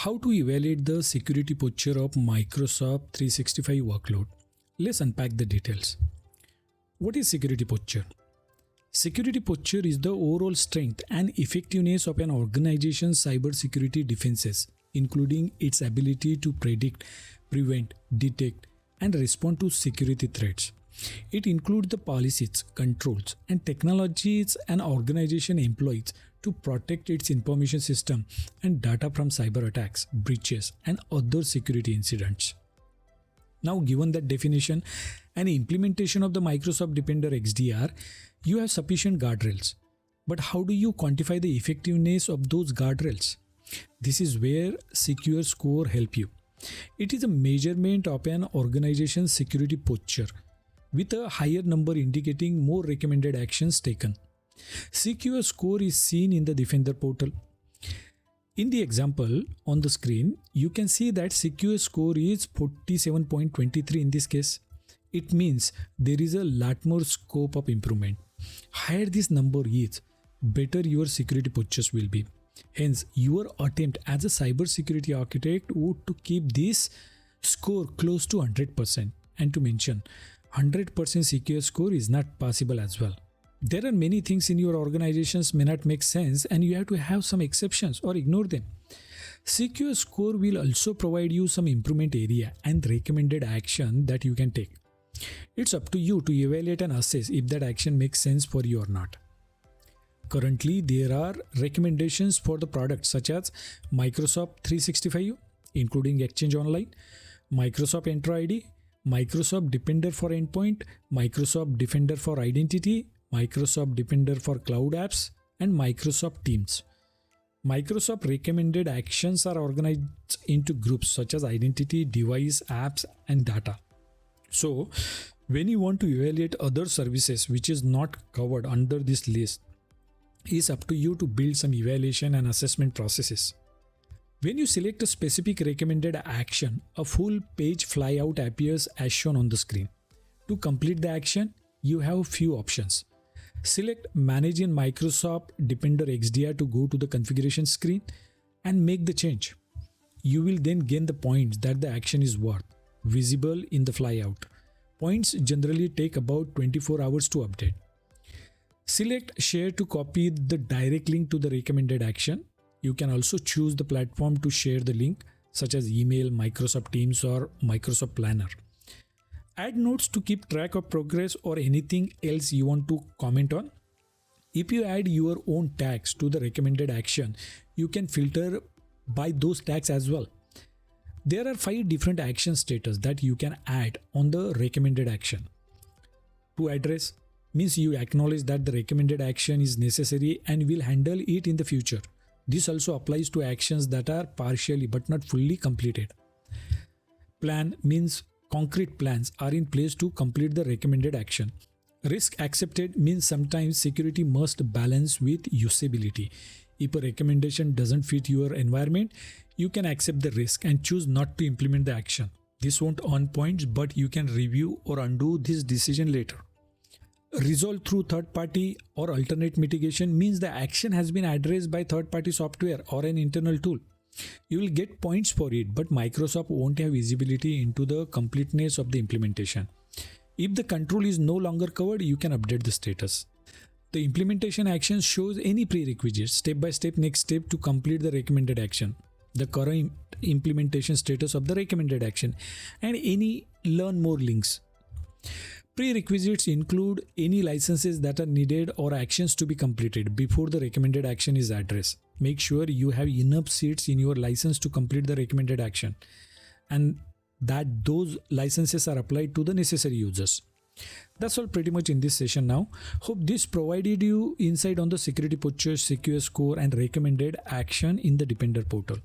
How to evaluate the security posture of Microsoft 365 workload? Let's unpack the details. What is security posture? Security posture is the overall strength and effectiveness of an organization's cybersecurity defenses, including its ability to predict, prevent, detect, and respond to security threats. It includes the policies, controls, and technologies an organization employs to protect its information system and data from cyber attacks, breaches, and other security incidents. Now, given that definition and implementation of the Microsoft Defender XDR, you have sufficient guardrails. But how do you quantify the effectiveness of those guardrails? This is where Secure Score help you. It is a measurement of an organization's security posture, with a higher number indicating more recommended actions taken. Secure Score is seen in the Defender portal. In the example on the screen, you can see that Secure Score is 47.23 in this case. It means there is a lot more scope of improvement. Higher this number is, better your security postures will be. Hence, your attempt as a cybersecurity architect would to keep this score close to 100%. And to mention, 100% secure score is not possible as well. There are many things in your organizations may not make sense and you have to have some exceptions or ignore them. Secure score will also provide you some improvement area and recommended action that you can take. It's up to you to evaluate and assess if that action makes sense for you or not. Currently, there are recommendations for the products such as Microsoft 365, including Exchange Online, Microsoft Entra ID, Microsoft Defender for Endpoint, Microsoft Defender for Identity, Microsoft Defender for Cloud Apps, and Microsoft Teams. Microsoft recommended actions are organized into groups such as identity, device, apps, and data. So, when you want to evaluate other services which is not covered under this list, it's up to you to build some evaluation and assessment processes. When you select a specific recommended action, a full page flyout appears as shown on the screen. To complete the action, you have a few options. Select Manage in Microsoft Defender XDR to go to the configuration screen and make the change. You will then gain the points that the action is worth, visible in the flyout. Points generally take about 24 hours to update. Select Share to copy the direct link to the recommended action. You can also choose the platform to share the link, such as email, Microsoft Teams, or Microsoft Planner. Add notes to keep track of progress or anything else you want to comment on. If you add your own tags to the recommended action, you can filter by those tags as well. There are 5 different action status that you can add on the recommended action. To address means you acknowledge that the recommended action is necessary and will handle it in the future. This also applies to actions that are partially but not fully completed. Plan means concrete plans are in place to complete the recommended action. Risk accepted means sometimes security must balance with usability. If a recommendation doesn't fit your environment, you can accept the risk and choose not to implement the action. This won't earn points, but you can review or undo this decision later. Resolve through third-party or alternate mitigation means the action has been addressed by third-party software or an internal tool. You will get points for it, but Microsoft won't have visibility into the completeness of the implementation. If the control is no longer covered, you can update the status. The implementation action shows any prerequisites, step-by-step next step to complete the recommended action, the current implementation status of the recommended action, and any learn more links. Prerequisites include any licenses that are needed or actions to be completed before the recommended action is addressed. Make sure you have enough seats in your license to complete the recommended action and that those licenses are applied to the necessary users. That's all pretty much in this session now. Hope this provided you insight on the security posture, secure score, and recommended action in the Defender portal.